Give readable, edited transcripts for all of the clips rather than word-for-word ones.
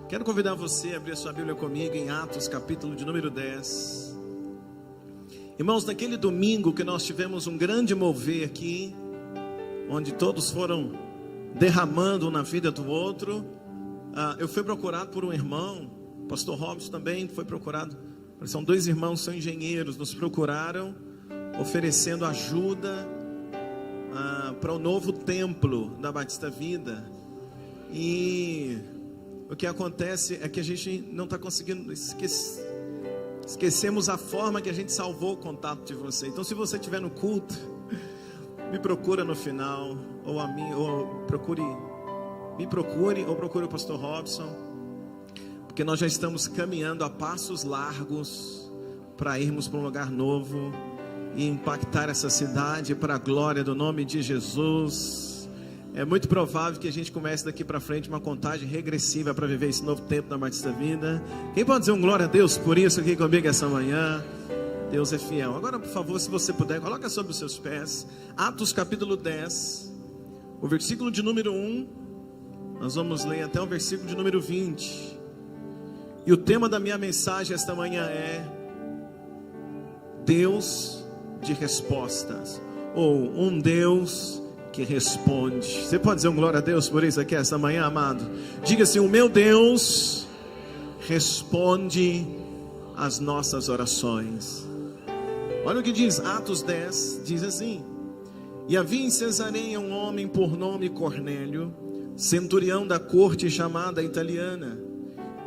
Quero convidar você a abrir a sua Bíblia comigo em Atos, capítulo de número 10. Irmãos, naquele domingo que nós tivemos um grande mover aqui, onde todos foram derramando na vida do outro, eu fui procurado por um irmão, o pastor Robson também foi procurado. São dois irmãos, são engenheiros, nos procuraram oferecendo ajuda para o novo templo da Batista Vida. E o que acontece é que a gente não está conseguindo esquecemos a forma que a gente salvou o contato de você. Então, se você estiver no culto, me procura no final, ou a mim, ou me procure o pastor Robson, porque nós já estamos caminhando a passos largos para irmos para um lugar novo e impactar essa cidade para a glória do nome de Jesus. É muito provável que a gente comece daqui para frente uma contagem regressiva para viver esse novo tempo da Batista Vida. Quem pode dizer um glória a Deus por isso aqui comigo essa manhã? Deus é fiel. Agora, por favor, se você puder, coloca sobre os seus pés Atos capítulo 10, o versículo de número 1. Nós vamos ler até o versículo de número 20. E o tema da minha mensagem esta manhã é Deus de respostas, ou um Deus que responde. Você pode dizer um glória a Deus por isso aqui esta manhã, amado? Diga assim: o meu Deus responde às nossas orações. Olha o que diz Atos 10, diz assim: e havia em Cesareia um homem por nome Cornélio, centurião da corte chamada italiana,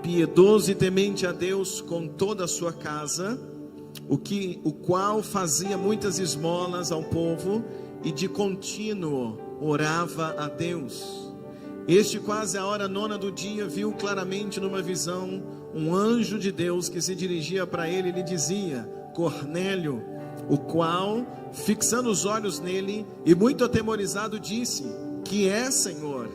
piedoso e temente a Deus com toda a sua casa, o qual fazia muitas esmolas ao povo e de contínuo orava a Deus. Este, quase à hora 9 do dia, viu claramente numa visão um anjo de Deus que se dirigia para ele e lhe dizia: Cornélio. O qual, fixando os olhos nele e muito atemorizado, disse: que é, Senhor?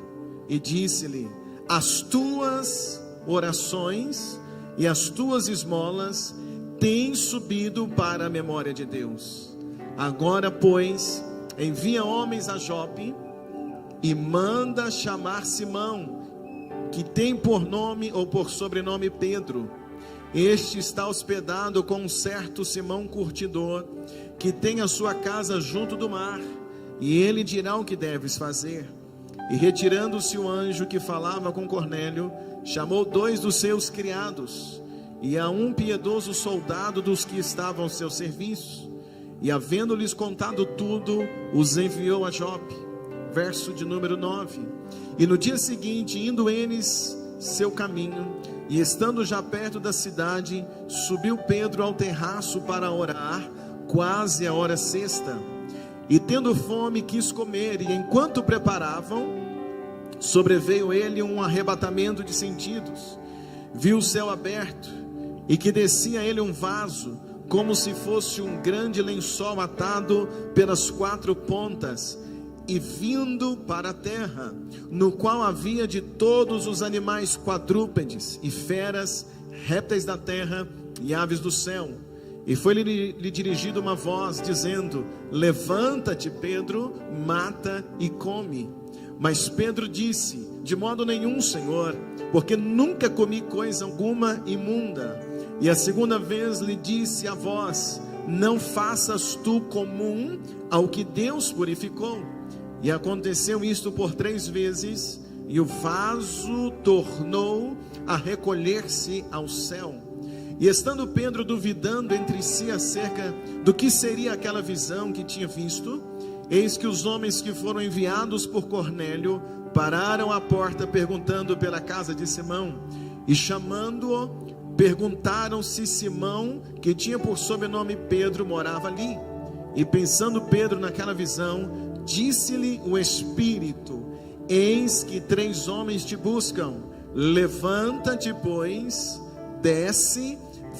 E disse-lhe: as tuas orações e as tuas esmolas têm subido para a memória de Deus. Agora, pois, envia homens a Jope e manda chamar Simão, que tem por nome ou por sobrenome Pedro. Este está hospedado com um certo Simão curtidor, que tem a sua casa junto do mar, e ele dirá o que deves fazer. E retirando-se o anjo que falava com Cornélio, chamou 2 dos seus criados, e a um piedoso soldado dos que estavam ao seu serviço, e havendo-lhes contado tudo, os enviou a Jope. Verso de número 9. E no dia seguinte, indo eles seu caminho, e estando já perto da cidade, subiu Pedro ao terraço para orar, quase a hora sexta. E tendo fome, quis comer, e enquanto preparavam, sobreveio ele um arrebatamento de sentidos. Viu o céu aberto, e que descia a ele um vaso, como se fosse um grande lençol atado pelas 4 pontas, e vindo para a terra, no qual havia de todos os animais quadrúpedes, e feras, répteis da terra, e aves do céu. E foi-lhe dirigida uma voz, dizendo: levanta-te, Pedro, mata e come. Mas Pedro disse: de modo nenhum, Senhor, porque nunca comi coisa alguma imunda. E a segunda vez lhe disse a voz: não faças tu comum ao que Deus purificou. E aconteceu isto por 3 vezes, e o vaso tornou a recolher-se ao céu. E estando Pedro duvidando entre si acerca do que seria aquela visão que tinha visto, eis que os homens que foram enviados por Cornélio pararam à porta, perguntando pela casa de Simão. E chamando-o, perguntaram se Simão, que tinha por sobrenome Pedro, morava ali. E pensando Pedro naquela visão, disse-lhe o Espírito: eis que 3 homens te buscam. Levanta-te, pois, desce,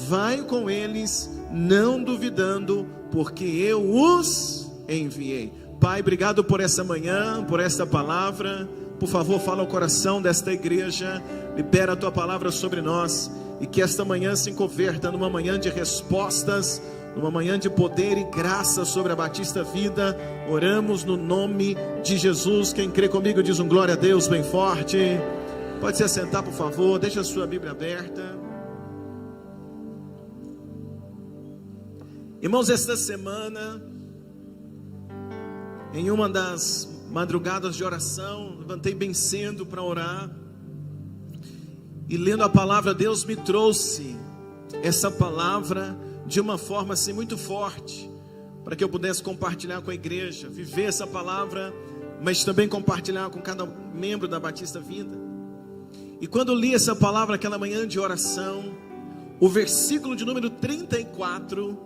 vai com eles, não duvidando, porque eu os enviei. Pai, obrigado por essa manhã, por esta palavra. Por favor, fala ao coração desta igreja, libera a tua palavra sobre nós, e que esta manhã se converta numa manhã de respostas, numa manhã de poder e graça sobre a Batista Vida. Oramos no nome de Jesus. Quem crê comigo diz um glória a Deus bem forte. Pode se assentar, por favor. Deixa a sua Bíblia aberta. Irmãos, esta semana, em uma das madrugadas de oração, levantei bem cedo para orar. E lendo a palavra, Deus me trouxe essa palavra de uma forma assim muito forte, para que eu pudesse compartilhar com a igreja, viver essa palavra, mas também compartilhar com cada membro da Batista Vida. E quando eu li essa palavra aquela manhã de oração, o versículo de número 34,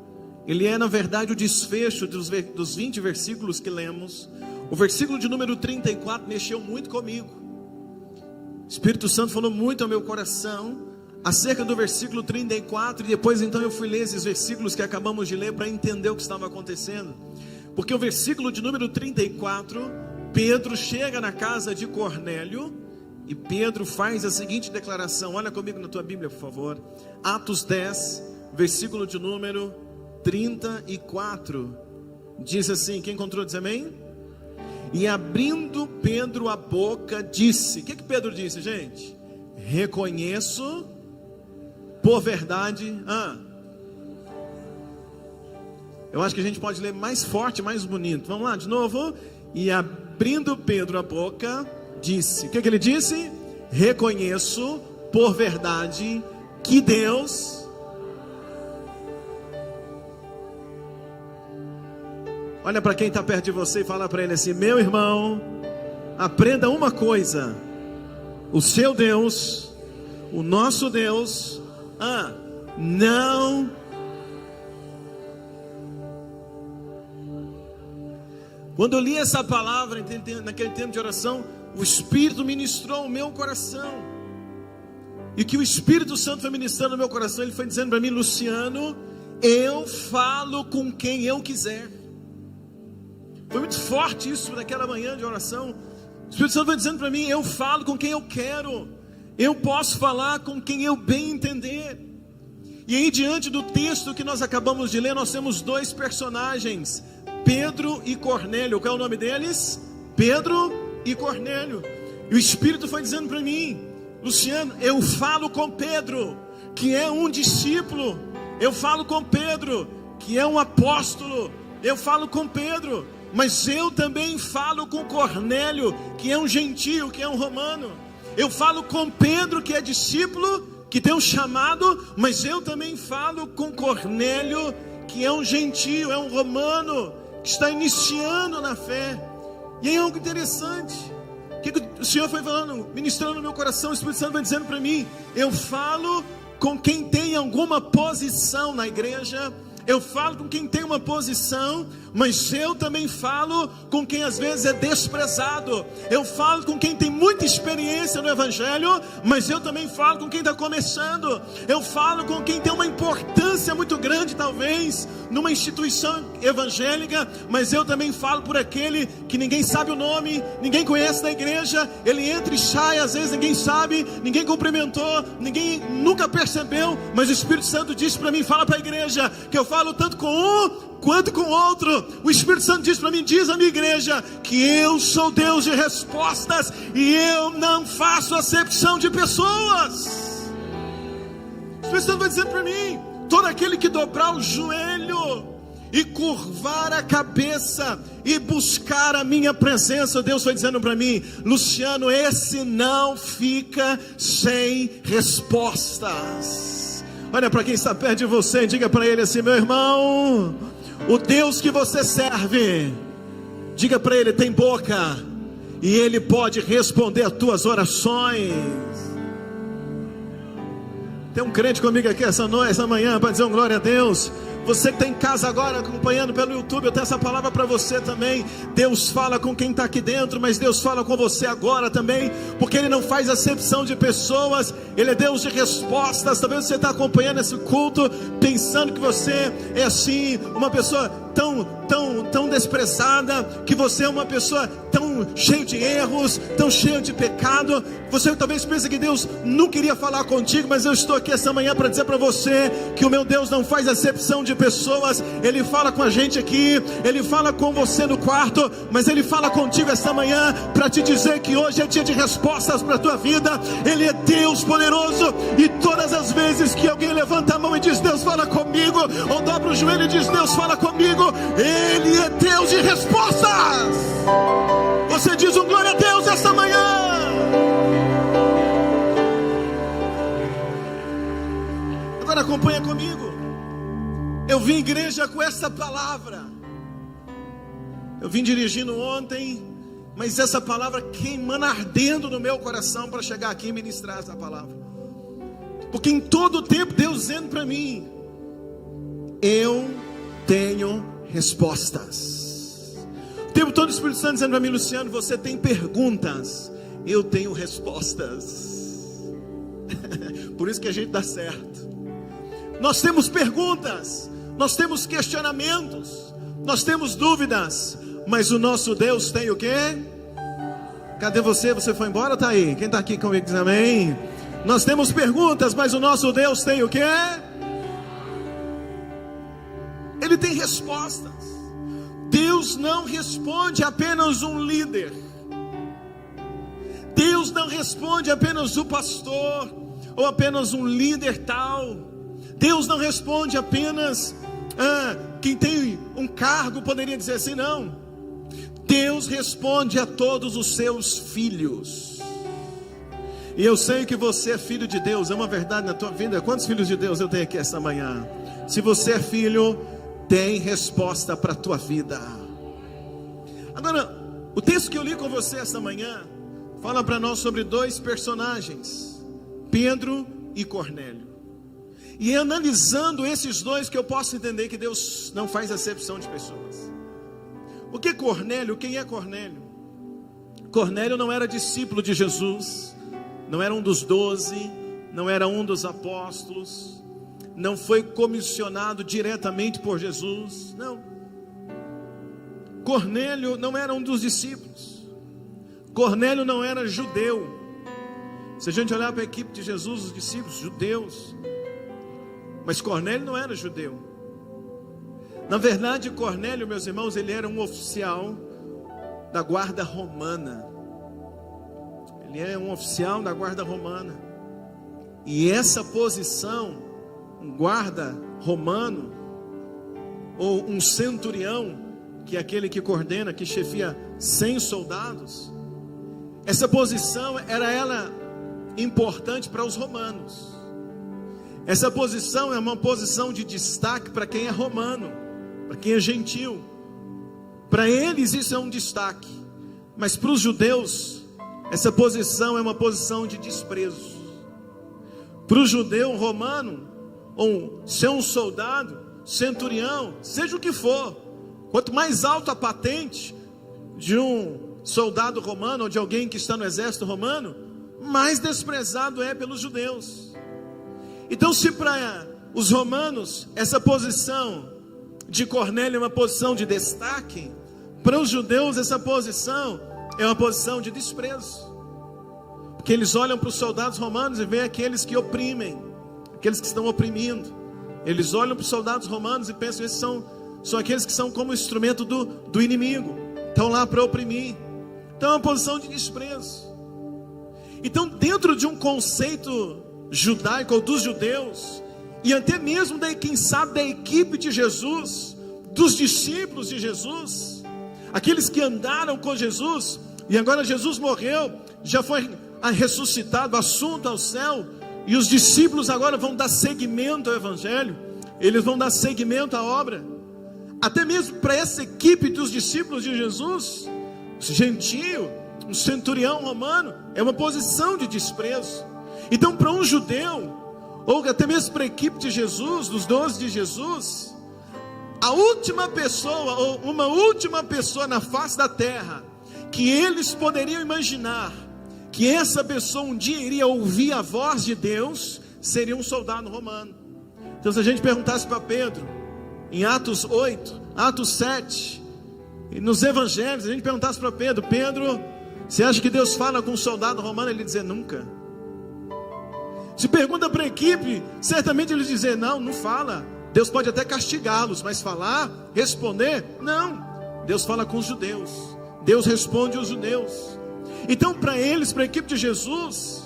ele é na verdade o desfecho dos 20 versículos que lemos. O versículo de número 34 mexeu muito comigo. O Espírito Santo falou muito ao meu coração acerca do versículo 34, e depois então eu fui ler esses versículos que acabamos de ler para entender o que estava acontecendo. Porque o versículo de número 34, Pedro chega na casa de Cornélio e Pedro faz a seguinte declaração. Olha comigo na tua Bíblia, por favor. Atos 10, versículo de número 34, diz assim, quem encontrou diz amém? E abrindo Pedro a boca, disse, o que Pedro disse, gente? Reconheço por verdade, eu acho que a gente pode ler mais forte, mais bonito. Vamos lá, de novo. E abrindo Pedro a boca, disse, o que ele disse? Reconheço por verdade que Deus... Olha para quem está perto de você e fala para ele assim, meu irmão, aprenda uma coisa, o seu Deus, o nosso Deus, não... Quando eu li essa palavra, naquele tempo de oração, o Espírito ministrou o meu coração, e que o Espírito Santo foi ministrando no meu coração, ele foi dizendo para mim, Luciano, eu falo com quem eu quiser. Foi muito forte isso naquela manhã de oração. O Espírito Santo vai dizendo para mim, eu falo com quem eu quero, eu posso falar com quem eu bem entender. E aí diante do texto que nós acabamos de ler, nós temos dois personagens, Pedro e Cornélio. Qual é o nome deles? Pedro e Cornélio. E o Espírito foi dizendo para mim, Luciano, eu falo com Pedro, que é um discípulo, eu falo com Pedro, que é um apóstolo, eu falo com Pedro, mas eu também falo com Cornélio, que é um gentio, que é um romano. Eu falo com Pedro, que é discípulo, que tem um chamado, mas eu também falo com Cornélio, que é um gentio, é um romano, que está iniciando na fé. E é algo interessante, que o Senhor foi falando, ministrando no meu coração, o Espírito Santo vai dizendo para mim, eu falo com quem tem alguma posição na igreja, eu falo com quem tem uma posição, mas eu também falo com quem às vezes é desprezado. Eu falo com quem tem muita experiência no Evangelho, mas eu também falo com quem está começando. Eu falo com quem tem uma importância muito grande talvez numa instituição evangélica, mas eu também falo por aquele que ninguém sabe o nome, ninguém conhece na igreja, ele entra e sai, às vezes ninguém sabe, ninguém cumprimentou, ninguém nunca percebeu, mas o Espírito Santo disse para mim, fala para a igreja, que eu falo tanto com um quanto com outro. O Espírito Santo diz para mim, diz a minha igreja, que eu sou Deus de respostas, e eu não faço acepção de pessoas. O Espírito Santo vai dizer para mim, todo aquele que dobrar o joelho e curvar a cabeça e buscar a minha presença, Deus foi dizendo para mim, Luciano, esse não fica sem respostas. Olha para quem está perto de você e diga para ele assim, meu irmão, o Deus que você serve, diga para ele, tem boca, e ele pode responder as tuas orações. Tem um crente comigo aqui essa manhã para dizer um glória a Deus. Você que está em casa agora acompanhando pelo YouTube, eu tenho essa palavra para você também. Deus fala com quem está aqui dentro, mas Deus fala com você agora também, porque Ele não faz acepção de pessoas, Ele é Deus de respostas. Talvez você está acompanhando esse culto pensando que você é assim, uma pessoa tão desprezada, que você é uma pessoa tão cheia de erros, tão cheia de pecado. Você talvez pense que Deus não queria falar contigo, mas eu estou aqui essa manhã para dizer para você que o meu Deus não faz acepção de pessoas. Ele fala com a gente aqui, Ele fala com você no quarto, mas Ele fala contigo essa manhã para te dizer que hoje é dia de respostas para a tua vida. Ele é Deus poderoso, e todas as vezes que alguém levanta a mão e diz: Deus fala comigo, ou dobra o joelho e diz: Deus fala comigo, Ele é Deus de respostas. Você diz um glória a Deus essa manhã. Agora acompanha comigo. Eu vim à igreja com essa palavra. Eu vim dirigindo ontem, mas essa palavra queimando, ardendo no meu coração para chegar aqui e ministrar essa palavra. Porque em todo o tempo Deus dizendo para mim: eu tenho respostas. O tempo todo o Espírito Santo dizendo para mim: Luciano, você tem perguntas, eu tenho respostas. Por isso que a gente dá certo. Nós temos perguntas, nós temos questionamentos, nós temos dúvidas, mas o nosso Deus tem o quê? Cadê você? Você foi embora ou está aí? Quem está aqui comigo diz amém? Nós temos perguntas, mas o nosso Deus tem o quê? Ele tem respostas. Deus não responde apenas um líder. Deus não responde apenas o pastor, ou apenas um líder tal. Deus não responde apenas quem tem um cargo, poderia dizer assim, não. Deus responde a todos os seus filhos. E eu sei que você é filho de Deus, é uma verdade na tua vida. Quantos filhos de Deus eu tenho aqui esta manhã? Se você é filho, tem resposta para a tua vida. Agora, o texto que eu li com você esta manhã fala para nós sobre dois personagens, Pedro e Cornélio. E é analisando esses dois que eu posso entender que Deus não faz acepção de pessoas. O que é Cornélio? Quem é Cornélio? Cornélio não era discípulo de Jesus, não era um dos 12, não era um dos apóstolos, não foi comissionado diretamente por Jesus, não. Cornélio não era um dos discípulos. Cornélio não era judeu. Se a gente olhar para a equipe de Jesus, os discípulos, judeus, mas Cornélio não era judeu. Na verdade, Cornélio, meus irmãos, ele era um oficial da guarda romana. Ele é um oficial da guarda romana. E essa posição, um guarda romano, ou um centurião, que é aquele que coordena, que chefia 100 soldados, essa posição era ela importante para os romanos. Essa posição é uma posição de destaque para quem é romano, para quem é gentil. Para eles isso é um destaque, mas para os judeus essa posição é uma posição de desprezo. Para o judeu romano, ou ser um soldado, centurião, seja o que for, quanto mais alta a patente de um soldado romano ou de alguém que está no exército romano, mais desprezado é pelos judeus. Então, se para os romanos essa posição de Cornélio é uma posição de destaque, para os judeus essa posição é uma posição de desprezo, porque eles olham para os soldados romanos e veem aqueles que oprimem, aqueles que estão oprimindo. Eles olham para os soldados romanos e pensam: esses são aqueles que são como instrumento do inimigo, estão lá para oprimir. Então é uma posição de desprezo. Então, dentro de um conceito judaico ou dos judeus, e até mesmo quem sabe da equipe de Jesus, dos discípulos de Jesus, aqueles que andaram com Jesus, e agora Jesus morreu, já foi ressuscitado, assunto ao céu, e os discípulos agora vão dar seguimento ao evangelho, eles vão dar seguimento à obra. Até mesmo para essa equipe dos discípulos de Jesus, gentio, um centurião romano, é uma posição de desprezo. Então, para um judeu, ou até mesmo para a equipe de Jesus, dos 12 de Jesus, a última pessoa, ou uma última pessoa na face da terra, que eles poderiam imaginar que essa pessoa um dia iria ouvir a voz de Deus, seria um soldado romano. Então, se a gente perguntasse para Pedro, em Atos 8, Atos 7, e nos evangelhos, a gente perguntasse para Pedro: Pedro, você acha que Deus fala com um soldado romano? Ele dizer nunca. Se pergunta para a equipe, certamente eles dizer não, não fala. Deus pode até castigá-los, mas falar, responder, não. Deus fala com os judeus, Deus responde aos judeus. Então para eles, para a equipe de Jesus,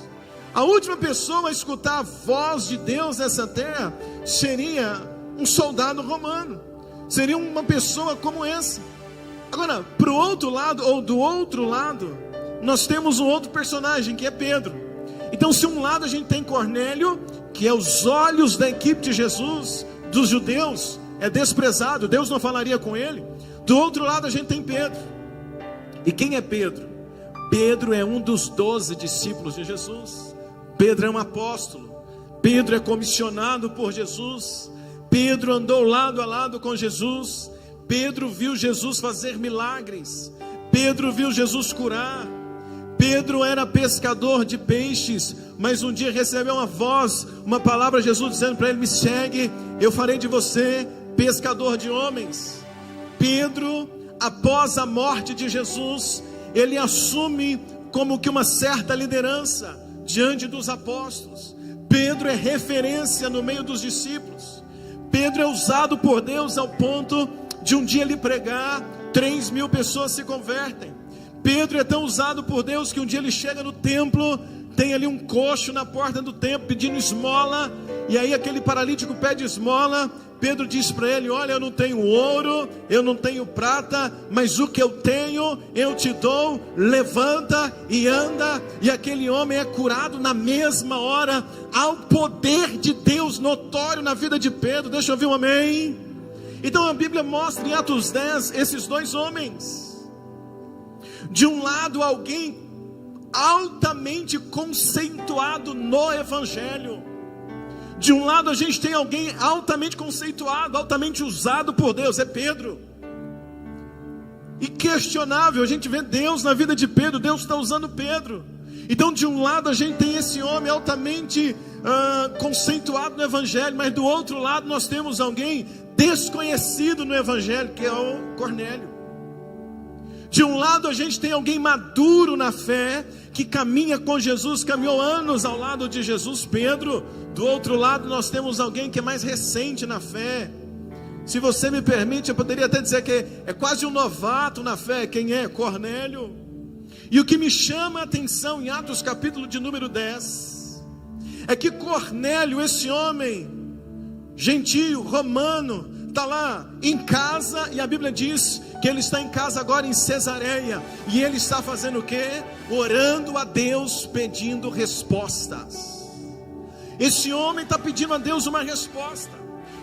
a última pessoa a escutar a voz de Deus nessa terra seria um soldado romano, seria uma pessoa como essa. Agora, para o outro lado, ou do outro lado, nós temos um outro personagem, que é Pedro. Então, se um lado a gente tem Cornélio, que é os olhos da equipe de Jesus, dos judeus, é desprezado, Deus não falaria com ele. Do outro lado a gente tem Pedro. E quem é Pedro? Pedro é um dos 12 discípulos de Jesus. Pedro é um apóstolo. Pedro é comissionado por Jesus. Pedro andou lado a lado com Jesus. Pedro viu Jesus fazer milagres. Pedro viu Jesus curar. Pedro era pescador de peixes, mas um dia recebeu uma voz, uma palavra de Jesus dizendo para ele: me segue, eu farei de você pescador de homens. Pedro, após a morte de Jesus, ele assume como que uma certa liderança diante dos apóstolos. Pedro é referência no meio dos discípulos. Pedro é usado por Deus ao ponto de um dia ele pregar, 3.000 pessoas se convertem. Pedro é tão usado por Deus que um dia ele chega no templo, tem ali um coxo na porta do templo pedindo esmola, e aí aquele paralítico pede esmola. Pedro diz para ele: olha, eu não tenho ouro, eu não tenho prata, mas o que eu tenho eu te dou, levanta e anda. E aquele homem é curado na mesma hora. Há o poder de Deus notório na vida de Pedro. Deixa eu ouvir um amém. Então a Bíblia mostra em Atos 10 esses dois homens. De um lado, alguém altamente conceituado no Evangelho. De um lado, a gente tem alguém altamente conceituado, altamente usado por Deus, é Pedro. Inquestionável, a gente vê Deus na vida de Pedro, Deus está usando Pedro. Então, de um lado, a gente tem esse homem altamente conceituado no Evangelho, mas do outro lado, nós temos alguém desconhecido no Evangelho, que é o Cornélio. De um lado a gente tem alguém maduro na fé, que caminha com Jesus, caminhou anos ao lado de Jesus, Pedro. Do outro lado nós temos alguém que é mais recente na fé. Se você me permite, eu poderia até dizer que é quase um novato na fé. Quem é? Cornélio. E o que me chama a atenção em Atos capítulo de número 10, é que Cornélio, esse homem gentio, romano, está lá em casa, e a Bíblia diz que ele está em casa agora em Cesareia, e ele está fazendo o quê? Orando a Deus, pedindo respostas. Esse homem está pedindo a Deus uma resposta.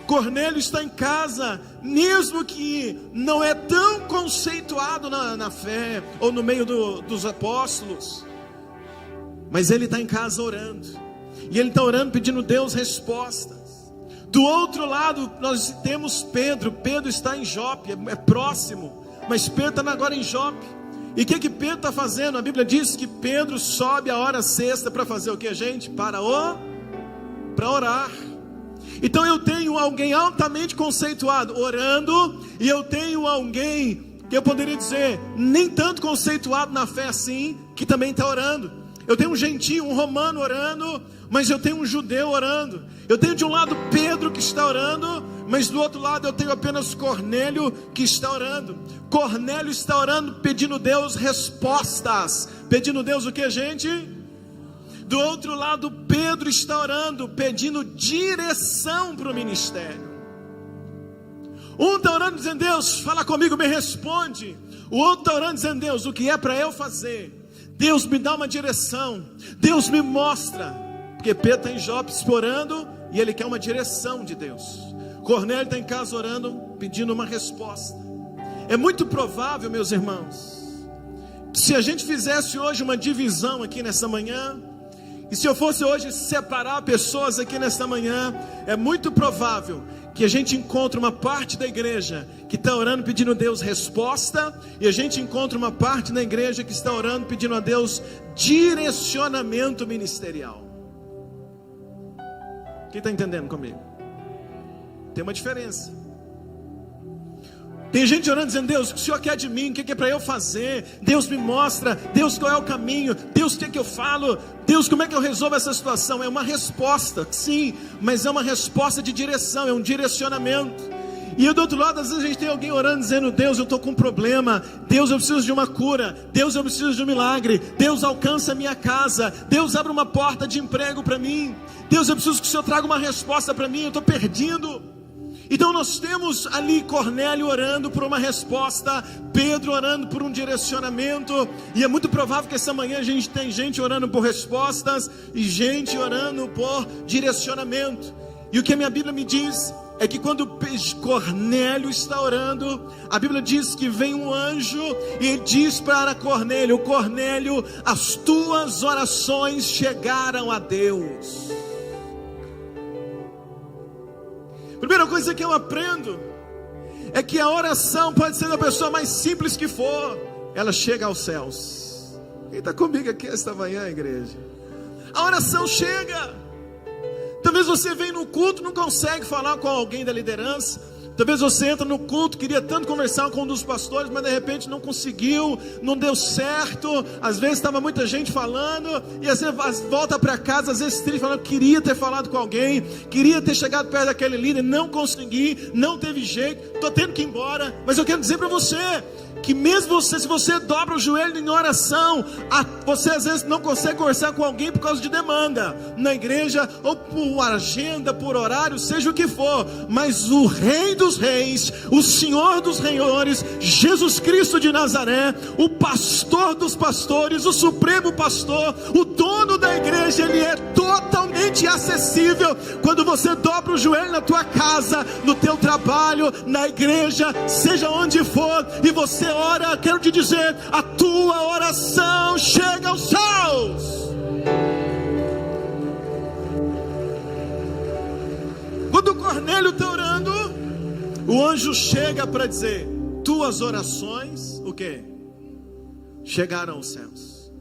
Cornélio está em casa, mesmo que não é tão conceituado na fé, ou no meio dos apóstolos, mas ele está em casa orando, e ele está orando pedindo a Deus respostas. Do outro lado nós temos Pedro. Pedro está em Jope, é próximo, mas Pedro está agora em Jope. E o que Pedro está fazendo? A Bíblia diz que Pedro sobe a hora sexta para fazer o que, gente? Para orar. Então eu tenho alguém altamente conceituado orando, e eu tenho alguém que eu poderia dizer nem tanto conceituado na fé assim, que também está orando. Eu tenho um gentio, um romano orando, mas eu tenho um judeu orando. Eu tenho de um lado Pedro que está orando, mas do outro lado eu tenho apenas Cornélio que está orando. Cornélio está orando, pedindo a Deus respostas. Pedindo a Deus o que, gente? Do outro lado, Pedro está orando, pedindo direção para o ministério. Um está orando dizendo: Deus, fala comigo, me responde. O outro está orando dizendo: Deus, o que é para eu fazer? Deus, me dá uma direção. Deus, me mostra. Porque Pedro está em Jope orando, e ele quer uma direção de Deus. Cornélio está em casa orando, pedindo uma resposta. É muito provável, meus irmãos, que se a gente fizesse hoje uma divisão aqui nessa manhã, e se eu fosse hoje separar pessoas aqui nesta manhã, é muito provável que a gente encontre uma parte da igreja que está orando pedindo a Deus resposta, e a gente encontra uma parte da igreja que está orando pedindo a Deus direcionamento ministerial. Quem está entendendo comigo? Tem uma diferença. Tem gente orando dizendo: Deus, o que o Senhor quer de mim? O que é para eu fazer? Deus me mostra. Deus, qual é o caminho? Deus, o que é que eu falo? Deus, como é que eu resolvo essa situação? É uma resposta, sim, mas é uma resposta de direção, é um direcionamento. E do outro lado, às vezes a gente tem alguém orando dizendo: Deus, eu estou com um problema. Deus, eu preciso de uma cura. Deus, eu preciso de um milagre. Deus, alcança a minha casa. Deus, abre uma porta de emprego para mim. Deus, eu preciso que o Senhor traga uma resposta para mim, eu estou perdido. Então nós temos ali Cornélio orando por uma resposta, Pedro orando por um direcionamento, e é muito provável que essa manhã a gente tem gente orando por respostas e gente orando por direcionamento. E o que a minha Bíblia me diz é que quando Cornélio está orando, a Bíblia diz que vem um anjo e diz para Cornélio: Cornélio, as tuas orações chegaram a Deus. Primeira coisa que eu aprendo é que a oração pode ser da pessoa mais simples que for, ela chega aos céus. Quem está comigo aqui esta manhã, igreja? A oração chega. Talvez você venha no culto, não consegue falar com alguém da liderança. Talvez você entra no culto, queria tanto conversar com um dos pastores, mas de repente não conseguiu, não deu certo. Às vezes estava muita gente falando, e às vezes volta para casa, às vezes triste, falando: queria ter falado com alguém, queria ter chegado perto daquele líder, não consegui, não teve jeito, estou tendo que ir embora. Mas eu quero dizer para você que mesmo se você dobra o joelho em oração, você às vezes não consegue conversar com alguém por causa de demanda na igreja, ou por agenda, por horário, seja o que for, mas o Rei dos Reis, o Senhor dos Senhores, Jesus Cristo de Nazaré, o pastor dos pastores, o supremo pastor, o dono da igreja, ele é totalmente acessível. Quando você dobra o joelho na tua casa, no teu trabalho, na igreja, seja onde for, e você ora, quero te dizer, a tua oração chega aos céus. Quando Cornélio está orando, o anjo chega para dizer: tuas orações, o que? Chegaram aos céus.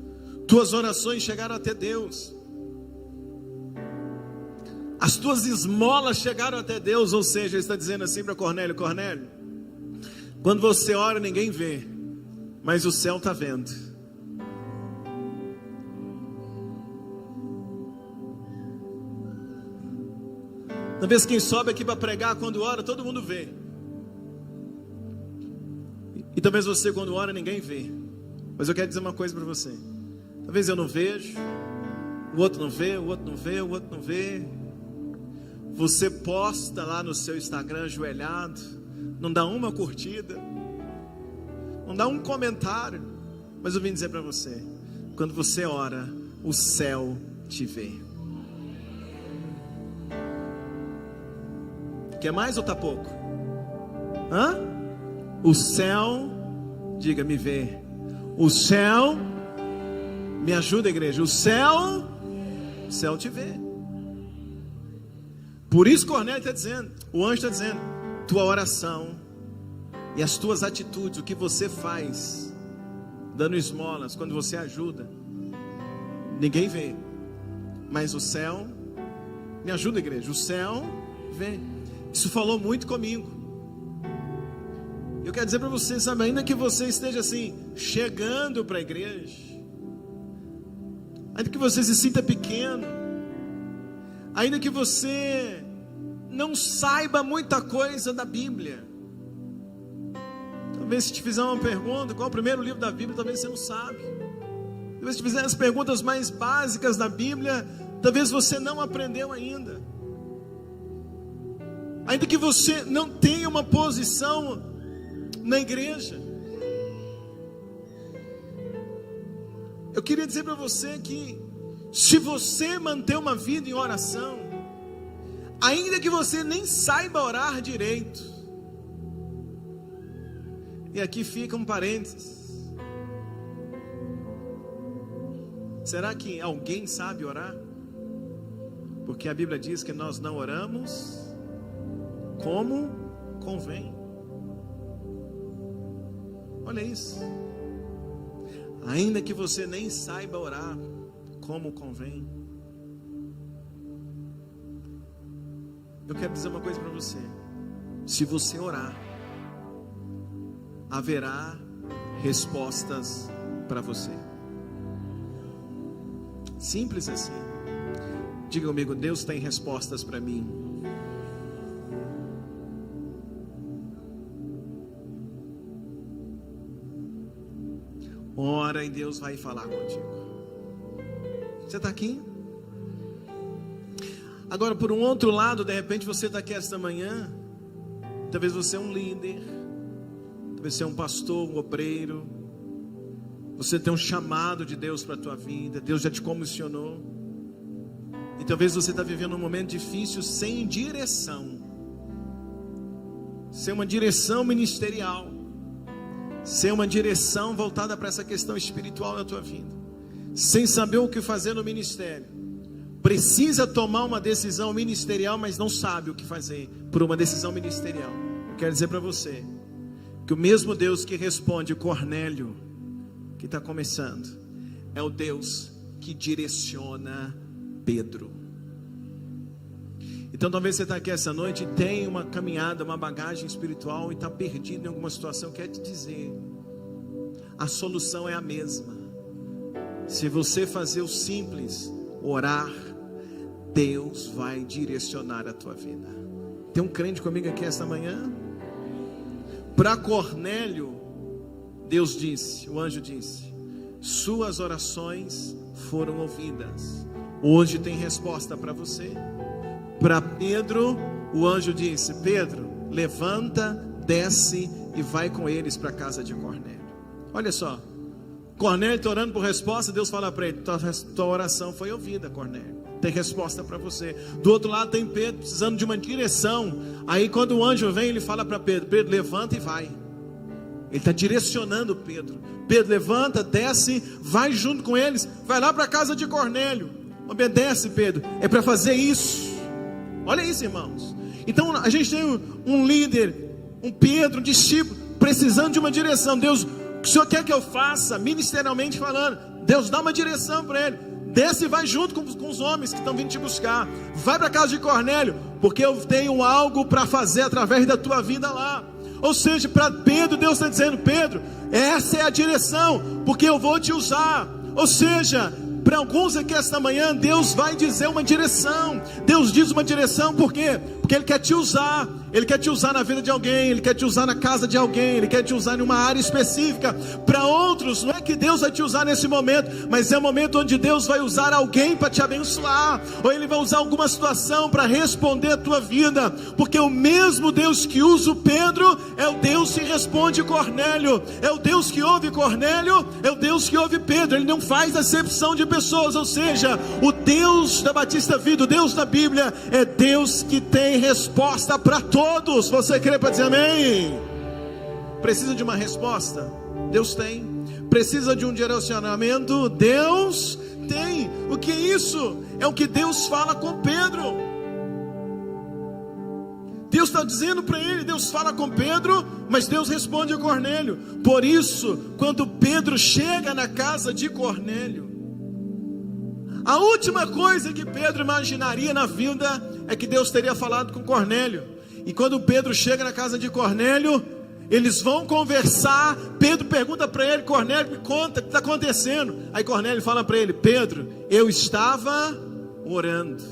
Tuas orações chegaram até Deus. As tuas esmolas chegaram até Deus. Ou seja, ele está dizendo assim para Cornélio: Cornélio, quando você ora ninguém vê, mas o céu está vendo. Talvez quem sobe aqui para pregar, quando ora todo mundo vê. E talvez você, quando ora, ninguém vê. Mas eu quero dizer uma coisa para você: talvez eu não vejo, o outro não vê, o outro não vê, o outro não vê. Você posta lá no seu Instagram ajoelhado, não dá uma curtida, não dá um comentário. Mas eu vim dizer para você: quando você ora, o céu te vê. Quer mais ou tá pouco? O céu, diga, me vê. O céu, me ajuda, igreja. O céu te vê. Por isso Cornélio está dizendo, o anjo está dizendo: tua oração e as tuas atitudes, o que você faz, dando esmolas, quando você ajuda, ninguém vê, mas o céu, me ajuda, igreja, o céu vê. Isso falou muito comigo. Eu quero dizer para você, sabe, ainda que você esteja assim, chegando para a igreja, ainda que você se sinta pequeno, ainda que você não saiba muita coisa da Bíblia, talvez se te fizer uma pergunta, qual é o primeiro livro da Bíblia, talvez você não sabe. Talvez se te fizer as perguntas mais básicas da Bíblia, talvez você não aprendeu ainda. Ainda que você não tenha uma posição na igreja, eu queria dizer para você que, se você manter uma vida em oração, ainda que você nem saiba orar direito, e aqui fica um parênteses: será que alguém sabe orar? Porque a Bíblia diz que nós não oramos como convém. Olha isso. Ainda que você nem saiba orar como convém, eu quero dizer uma coisa para você: se você orar, haverá respostas para você. Simples assim. Diga comigo: Deus tem respostas para mim. Ora, e Deus vai falar contigo. Você está aqui? Agora, por um outro lado, de repente você está aqui esta manhã. Talvez você é um líder, talvez você é um pastor, um obreiro. Você tem um chamado de Deus para a tua vida. Deus já te comissionou. E talvez você está vivendo um momento difícil sem direção. Sem uma direção ministerial. Sem uma direção voltada para essa questão espiritual na tua vida. Sem saber o que fazer no ministério. Precisa tomar uma decisão ministerial, mas não sabe o que fazer por uma decisão ministerial. Eu quero dizer para você que o mesmo Deus que responde Cornélio, que está começando, é o Deus que direciona Pedro. Então talvez você está aqui essa noite e tem uma caminhada, uma bagagem espiritual e está perdido em alguma situação. Quero te dizer, a solução é a mesma. Se você fazer o simples, orar, Deus vai direcionar a tua vida. Tem um crente comigo aqui esta manhã? Para Cornélio, Deus disse, o anjo disse: suas orações foram ouvidas. Hoje tem resposta para você. Para Pedro, o anjo disse: Pedro, levanta, desce e vai com eles para a casa de Cornélio. Olha só, Cornélio está orando por resposta. Deus fala para ele: tua oração foi ouvida, Cornélio, tem resposta para você. Do outro lado tem Pedro precisando de uma direção. Aí quando o anjo vem, ele fala para Pedro: Pedro, levanta e vai. Ele está direcionando Pedro. Pedro, levanta, desce, vai junto com eles, vai lá para a casa de Cornélio. Obedece, Pedro, é para fazer isso. Olha isso, irmãos. Então a gente tem um líder, um Pedro, um discípulo, precisando de uma direção. Deus, o que o Senhor quer que eu faça, ministerialmente falando? Deus dá uma direção para ele. Desce e vai junto com os homens que estão vindo te buscar. Vai para a casa de Cornélio, porque eu tenho algo para fazer através da tua vida lá. Ou seja, para Pedro, Deus está dizendo: Pedro, essa é a direção, porque eu vou te usar. Ou seja, para alguns aqui esta manhã, Deus vai dizer uma direção. Deus diz uma direção, por quê? Porque Ele quer te usar. Ele quer te usar na vida de alguém, Ele quer te usar na casa de alguém, Ele quer te usar em uma área específica. Para outros, não é que Deus vai te usar nesse momento, mas é o momento onde Deus vai usar alguém para te abençoar, ou Ele vai usar alguma situação para responder a tua vida, porque o mesmo Deus que usa o Pedro, é o Deus que responde Cornélio, é o Deus que ouve Cornélio, é o Deus que ouve Pedro. Ele não faz acepção de pessoas. Ou seja, o Deus da Batista Vida, o Deus da Bíblia, é Deus que tem resposta para todos. Você crê para dizer amém? Precisa de uma resposta? Deus tem. Precisa de um direcionamento? Deus tem. O que é isso? É o que Deus fala com Pedro. Deus está dizendo para ele, Deus fala com Pedro, mas Deus responde a Cornélio. Por isso, quando Pedro chega na casa de Cornélio, a última coisa que Pedro imaginaria na vida é que Deus teria falado com Cornélio. E quando Pedro chega na casa de Cornélio, eles vão conversar. Pedro pergunta para ele: Cornélio, me conta o que está acontecendo. Aí Cornélio fala para ele: Pedro, eu estava orando.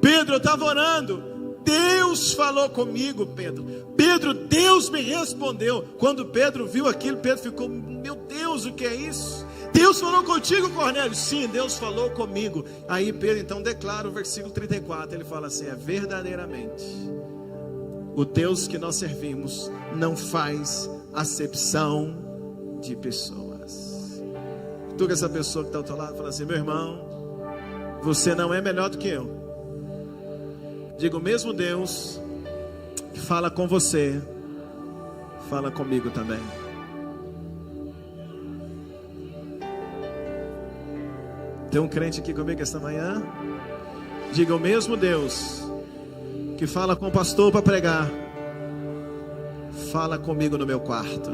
Pedro, eu estava orando. Deus falou comigo, Pedro. Pedro, Deus me respondeu. Quando Pedro viu aquilo, Pedro ficou: meu Deus, o que é isso? Deus falou contigo, Cornélio? Sim, Deus falou comigo. Aí Pedro então declara o versículo 34. Ele fala assim: é verdadeiramente, o Deus que nós servimos não faz acepção de pessoas. Tu que essa pessoa que está ao teu lado fala assim: meu irmão, você não é melhor do que eu. Diga: o mesmo Deus que fala com você, fala comigo também. Tem um crente aqui comigo esta manhã? Diga: o mesmo Deus que fala com o pastor para pregar, fala comigo no meu quarto.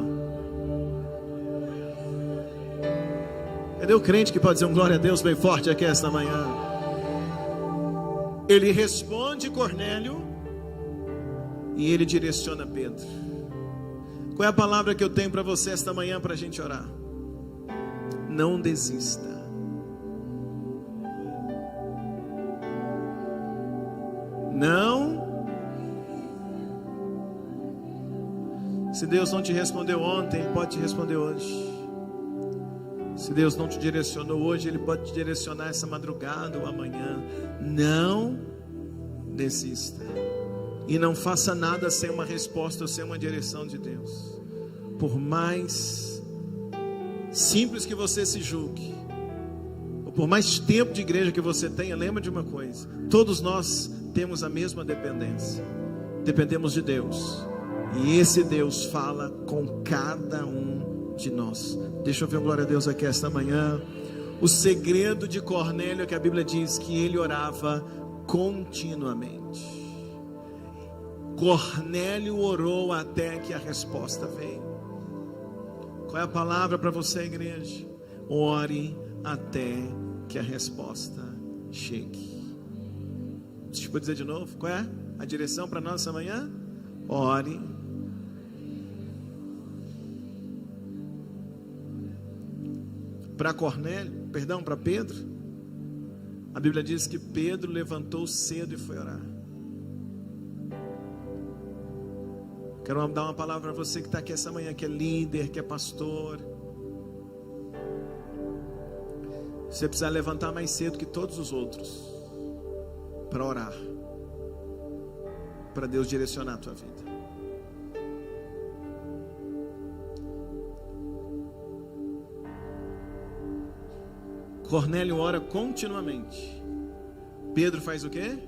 Cadê o crente que pode dizer um glória a Deus bem forte aqui esta manhã? Ele responde Cornélio e ele direciona Pedro. Qual é a palavra que eu tenho para você esta manhã para a gente orar? Não desista. Não. Se Deus não te respondeu ontem, Ele pode te responder hoje. Se Deus não te direcionou hoje, Ele pode te direcionar essa madrugada ou amanhã. Não desista. E não faça nada sem uma resposta ou sem uma direção de Deus. Por mais simples que você se julgue, ou por mais tempo de igreja que você tenha, lembra de uma coisa: todos nós temos a mesma dependência. Dependemos de Deus. E esse Deus fala com cada um de nós. Deixa eu ver, glória a Deus, aqui esta manhã. O segredo de Cornélio é que a Bíblia diz que ele orava continuamente. Cornélio orou até que a resposta veio. Qual é a palavra para você, igreja? Ore até que a resposta chegue. Deixa eu dizer de novo, qual é a direção para nós essa manhã? Ore. Para Cornélio, perdão, para Pedro, a Bíblia diz que Pedro levantou cedo e foi orar. Quero dar uma palavra para você que está aqui essa manhã, que é líder, que é pastor. Você precisa levantar mais cedo que todos os outros para orar, para Deus direcionar a tua vida. Cornélio ora continuamente. Pedro faz o quê?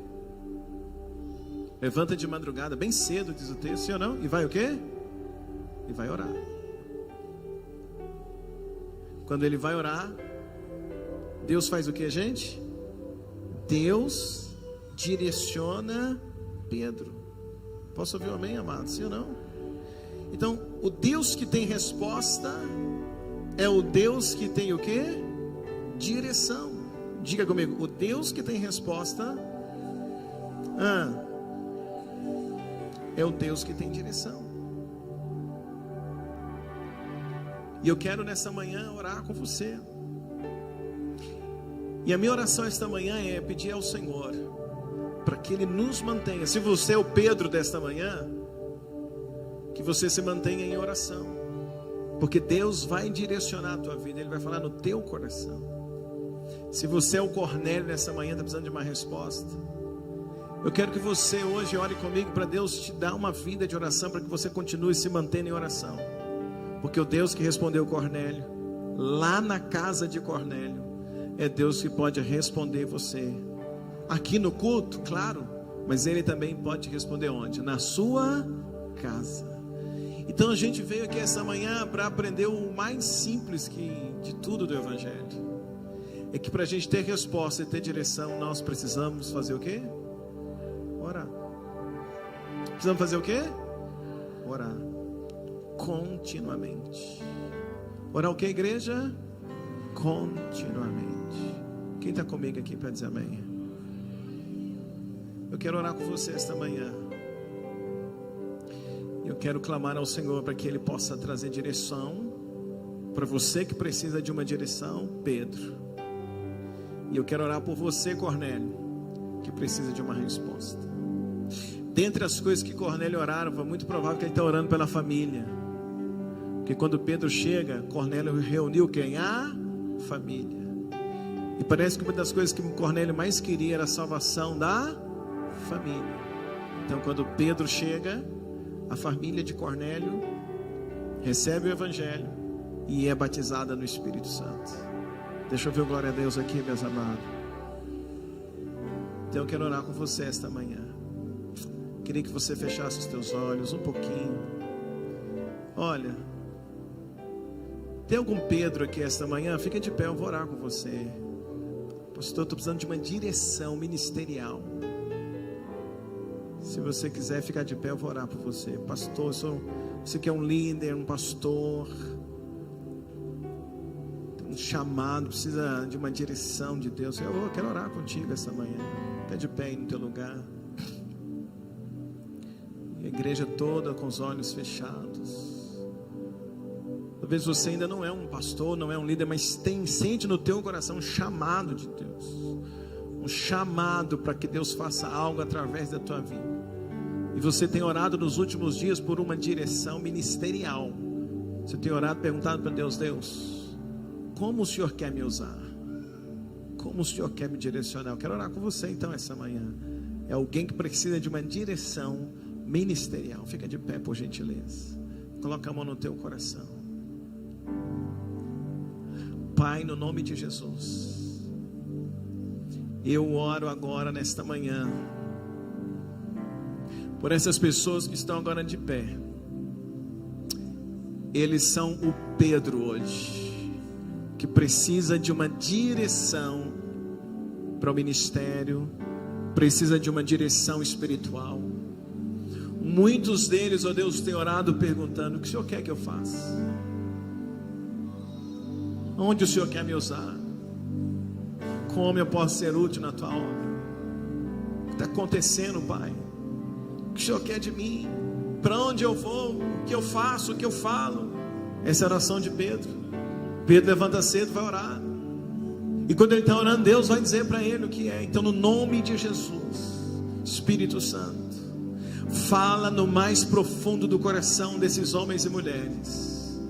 Levanta de madrugada, bem cedo, diz o texto, sim ou não? E vai o quê? E vai orar. Quando ele vai orar, Deus faz o quê, gente? Deus direciona Pedro. Posso ouvir um amém, amado? Sim ou não? Então, o Deus que tem resposta é o Deus que tem o quê? Direção. Diga comigo, o Deus que tem resposta é o Deus que tem direção. E eu quero nessa manhã orar com você. E a minha oração esta manhã é pedir ao Senhor para que Ele nos mantenha. Se você é o Pedro desta manhã, que você se mantenha em oração, porque Deus vai direcionar a tua vida. Ele vai falar no teu coração. Se você é o Cornélio nessa manhã, está precisando de uma resposta, eu quero que você hoje ore comigo para Deus te dar uma vida de oração, para que você continue se mantendo em oração. Porque o Deus que respondeu Cornélio, lá na casa de Cornélio, é Deus que pode responder você. Aqui no culto, claro, mas Ele também pode te responder onde? Na sua casa. Então a gente veio aqui essa manhã para aprender o mais simples de tudo do Evangelho. É que para a gente ter resposta e ter direção, nós precisamos fazer o quê? Orar. Precisamos fazer o quê? Orar. Continuamente. Orar o que, igreja? Continuamente. Quem está comigo aqui para dizer amém? Eu quero orar com você esta manhã. Eu quero clamar ao Senhor para que Ele possa trazer direção para você que precisa de uma direção, Pedro. E eu quero orar por você, Cornélio, que precisa de uma resposta. Dentre as coisas que Cornélio orava, foi muito provável que ele está orando pela família. Porque quando Pedro chega, Cornélio reuniu quem? A família. E parece que uma das coisas que Cornélio mais queria era a salvação da família. Então quando Pedro chega, a família de Cornélio recebe o Evangelho e é batizada no Espírito Santo. Deixa eu ver o glória a Deus aqui, meus amados. Então eu quero orar com você esta manhã. Queria que você fechasse os teus olhos um pouquinho. Olha, tem algum Pedro aqui esta manhã? Fica de pé, eu vou orar com você. Pastor, eu estou precisando de uma direção ministerial. Se você quiser ficar de pé, eu vou orar por você. Pastor, você que é um líder, um pastor, um chamado, precisa de uma direção de Deus. Eu quero orar contigo essa manhã. Fica de pé aí no teu lugar. E a igreja toda com os olhos fechados. Talvez você ainda não é um pastor, não é um líder, mas sente no teu coração um chamado de Deus, um chamado para que Deus faça algo através da tua vida. E você tem orado nos últimos dias por uma direção ministerial. Você tem orado, perguntado para Deus: Deus, como o Senhor quer me usar? Como o Senhor quer me direcionar? Eu quero orar com você então essa manhã. É alguém que precisa de uma direção ministerial. Fica de pé, por gentileza. Coloca a mão no teu coração. Pai, no nome de Jesus, eu oro agora nesta manhã por essas pessoas que estão agora de pé. Eles são o Pedro hoje, que precisa de uma direção para o ministério, precisa de uma direção espiritual. Muitos deles, ó Deus, têm orado perguntando: o que o Senhor quer que eu faça? Onde o Senhor quer me usar? Como eu posso ser útil na tua obra? O que está acontecendo, Pai? O que o Senhor quer de mim? Para onde eu vou? O que eu faço? O que eu falo? Essa é a oração de Pedro. Pedro levanta cedo, vai orar. E quando ele está orando, Deus vai dizer para ele o que é. Então, no nome de Jesus, Espírito Santo, fala no mais profundo do coração desses homens e mulheres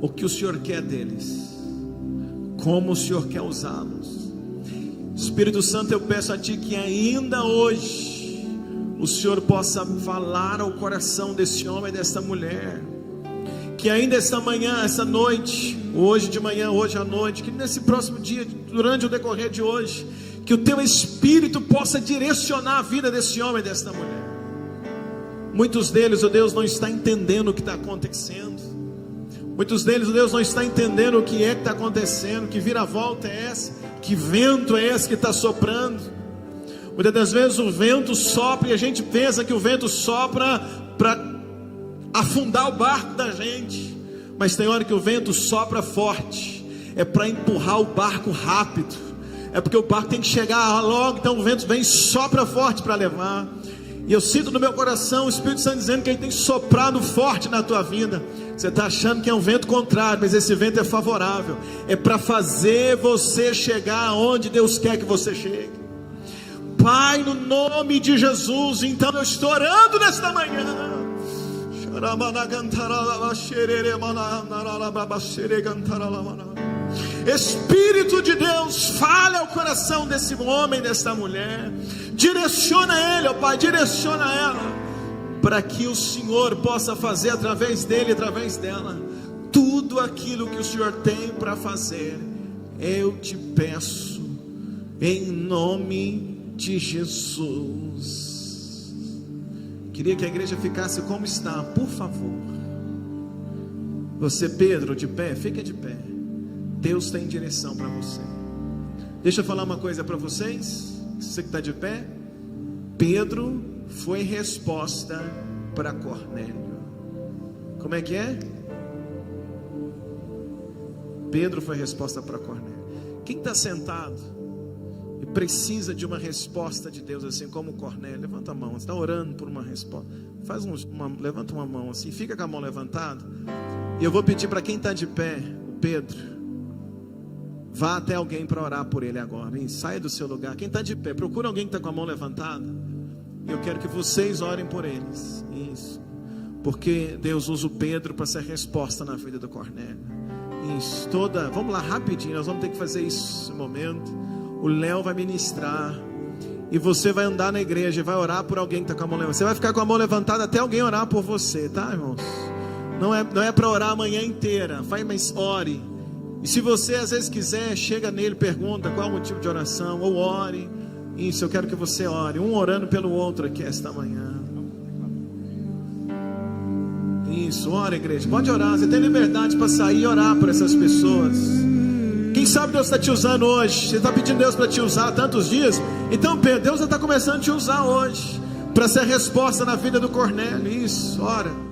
o que o Senhor quer deles, como o Senhor quer usá-los. Espírito Santo, eu peço a Ti que ainda hoje o Senhor possa falar ao coração desse homem e dessa mulher, que ainda esta manhã, essa noite, hoje de manhã, hoje à noite, que nesse próximo dia, durante o decorrer de hoje, que o Teu Espírito possa direcionar a vida desse homem e dessa mulher. Muitos deles, ó Deus, não está entendendo o que está acontecendo. Muitos deles, ó Deus, não está entendendo o que é que está acontecendo, que viravolta é essa, que vento é esse que está soprando. Muitas das vezes o vento sopra e a gente pensa que o vento sopra para afundar o barco da gente, mas tem hora que o vento sopra forte, é para empurrar o barco rápido, é porque o barco tem que chegar logo, então o vento vem e sopra forte para levar. E eu sinto no meu coração o Espírito Santo dizendo que Ele tem soprado forte na tua vida. Você está achando que é um vento contrário, mas esse vento é favorável, é para fazer você chegar aonde Deus quer que você chegue. Pai, no nome de Jesus, então eu estou orando nesta manhã. Espírito de Deus, fale ao coração desse homem, desta mulher. Direciona ele, ó Pai, direciona ela, para que o Senhor possa fazer através dele, através dela, tudo aquilo que o Senhor tem para fazer. Eu te peço, em nome de Jesus. Queria que a igreja ficasse como está, por favor. Você, Pedro, de pé, fica de pé. Deus tem direção para você. Deixa eu falar uma coisa para vocês. Você que está de pé, Pedro foi resposta para Cornélio. Como é que é? Pedro foi resposta para Cornélio. Quem está sentado e precisa de uma resposta de Deus, assim como Cornélio, levanta a mão. Você está orando por uma resposta, levanta uma mão assim, fica com a mão levantada. E eu vou pedir para quem está de pé, o Pedro, vá até alguém para orar por ele agora, hein? Saia do seu lugar. Quem está de pé, procura alguém que está com a mão levantada. E eu quero que vocês orem por eles. Isso. Porque Deus usa o Pedro para ser resposta na vida do Cornélio. Isso. Vamos lá rapidinho, nós vamos ter que fazer isso no momento. O Léo vai ministrar. E você vai andar na igreja e vai orar por alguém que está com a mão levantada. Você vai ficar com a mão levantada até alguém orar por você, tá, irmãos? Não é para orar a manhã inteira. Vai, mas ore. E se você às vezes quiser, chega nele, pergunta qual é o motivo de oração, ou ore. Isso, eu quero que você ore, um orando pelo outro aqui esta manhã. Isso, ora, igreja, pode orar. Você tem liberdade para sair e orar por essas pessoas. Quem sabe Deus está te usando hoje. Você está pedindo Deus para te usar há tantos dias. Então Pedro, Deus já está começando a te usar hoje, para ser resposta na vida do Cornélio. Isso, ora.